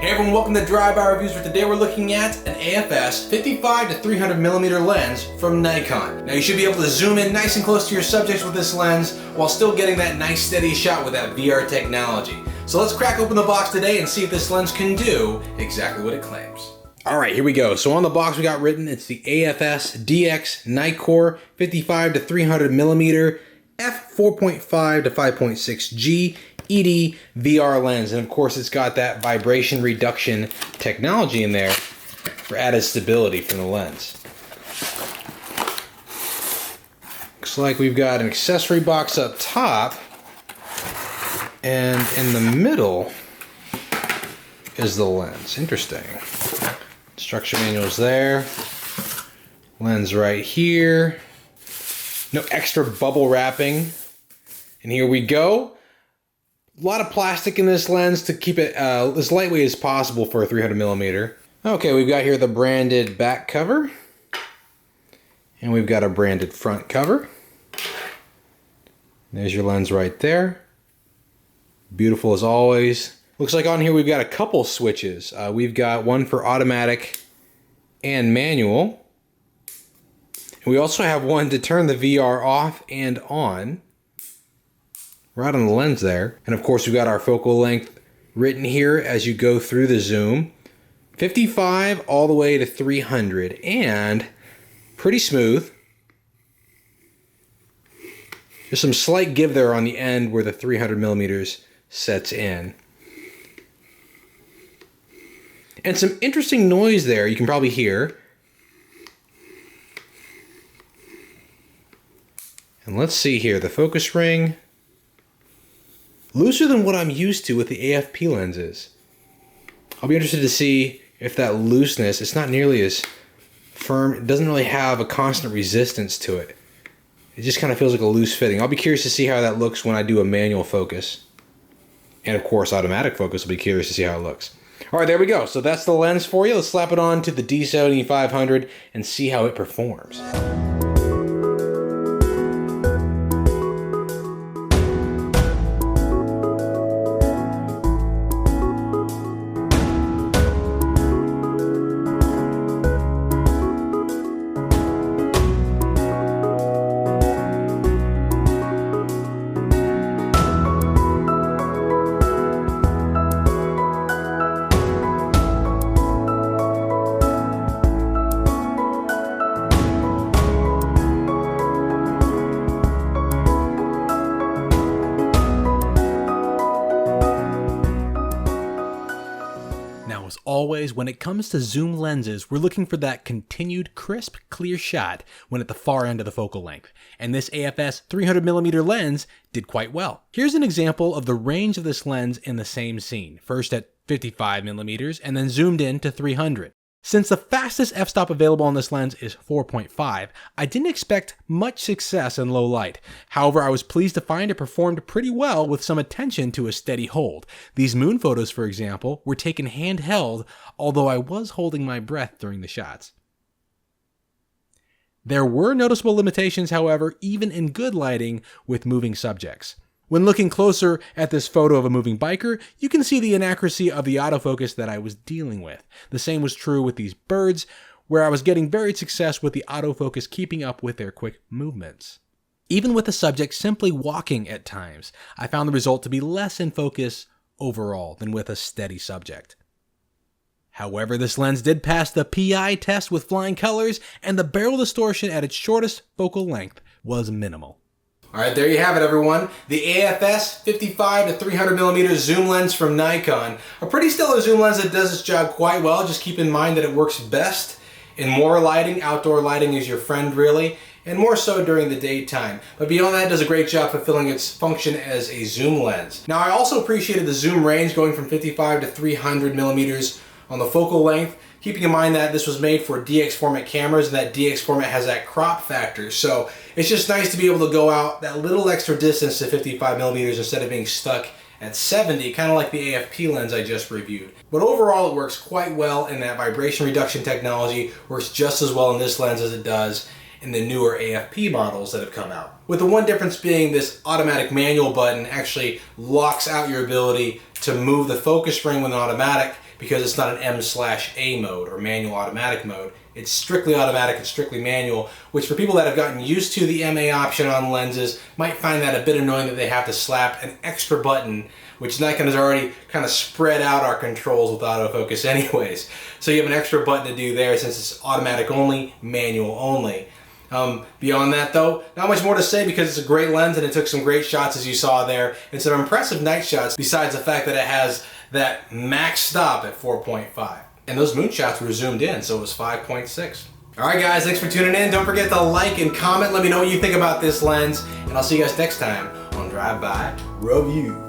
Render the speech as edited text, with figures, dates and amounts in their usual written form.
Hey everyone, welcome to Drive-By Reviews, where today we're looking at an AF-S 55-300mm lens from Nikon. Now you should be able to zoom in nice and close to your subjects with this lens while still getting that nice steady shot with that VR technology. So let's crack open the box today and see if this lens can do exactly what it claims. Alright, here we go. So on the box we got written, it's the AF-S DX NIKKOR 55-300mm f4.5 to 5.6G ED VR lens, and of course it's got that vibration reduction technology in there for added stability from the lens. Looks like we've got an accessory box up top, and in the middle is the lens. Interesting. Instruction manual's there. Lens right here. No extra bubble wrapping. And here we go. A lot of plastic in this lens to keep it as lightweight as possible for a 300mm. Okay, we've got here the branded back cover. And we've got a branded front cover. There's your lens right there. Beautiful as always. Looks like on here we've got a couple switches. We've got one for automatic and manual. And we also have one to turn the VR off and on. Right on the lens there. And of course we've got our focal length written here as you go through the zoom. 55 all the way to 300, and pretty smooth. Just some slight give there on the end where the 300mm sets in. And some interesting noise there you can probably hear. And let's see here, the focus ring. Looser than what I'm used to with the AFP lenses. I'll be interested to see if that looseness, it's not nearly as firm, it doesn't really have a constant resistance to it. It just kind of feels like a loose fitting. I'll be curious to see how that looks when I do a manual focus. And of course automatic focus, I'll be curious to see how it looks. Alright, there we go. So that's the lens for you. Let's slap it on to the D7500 and see how it performs. As always, when it comes to zoom lenses, we're looking for that continued crisp, clear shot when at the far end of the focal length. And this AF-S 300mm lens did quite well. Here's an example of the range of this lens in the same scene, first at 55mm and then zoomed in to 300. Since the fastest f-stop available on this lens is 4.5, I didn't expect much success in low light. However, I was pleased to find it performed pretty well with some attention to a steady hold. These moon photos, for example, were taken handheld, although I was holding my breath during the shots. There were noticeable limitations, however, even in good lighting with moving subjects. When looking closer at this photo of a moving biker, you can see the inaccuracy of the autofocus that I was dealing with. The same was true with these birds, where I was getting varied success with the autofocus keeping up with their quick movements. Even with the subject simply walking at times, I found the result to be less in focus overall than with a steady subject. However, this lens did pass the PI test with flying colors, and the barrel distortion at its shortest focal length was minimal. Alright, there you have it everyone. The AF-S 55-300mm zoom lens from Nikon. A pretty stellar zoom lens that does its job quite well. Just keep in mind that it works best in more lighting. Outdoor lighting is your friend really, and more so during the daytime. But beyond that, it does a great job fulfilling its function as a zoom lens. Now I also appreciated the zoom range going from 55 to 300mm on the focal length, keeping in mind that this was made for DX format cameras, and that DX format has that crop factor. So it's just nice to be able to go out that little extra distance to 55mm instead of being stuck at 70, kind of like the AFP lens I just reviewed. But overall it works quite well, and that vibration reduction technology works just as well in this lens as it does in the newer AFP models that have come out. With the one difference being this automatic manual button actually locks out your ability to move the focus ring with an automatic, because it's not an M/A mode or manual automatic mode. It's strictly automatic and strictly manual, which for people that have gotten used to the MA option on lenses might find that a bit annoying that they have to slap an extra button, which Nikon has already kind of spread out our controls with autofocus anyways. So you have an extra button to do there since it's automatic only, manual only. Beyond that though, not much more to say because it's a great lens and it took some great shots as you saw there, and some impressive night shots besides the fact that it has that max stop at 4.5. And those moon shots were zoomed in, so it was 5.6. Alright guys, thanks for tuning in. Don't forget to like and comment. Let me know what you think about this lens, and I'll see you guys next time on Drive By Review.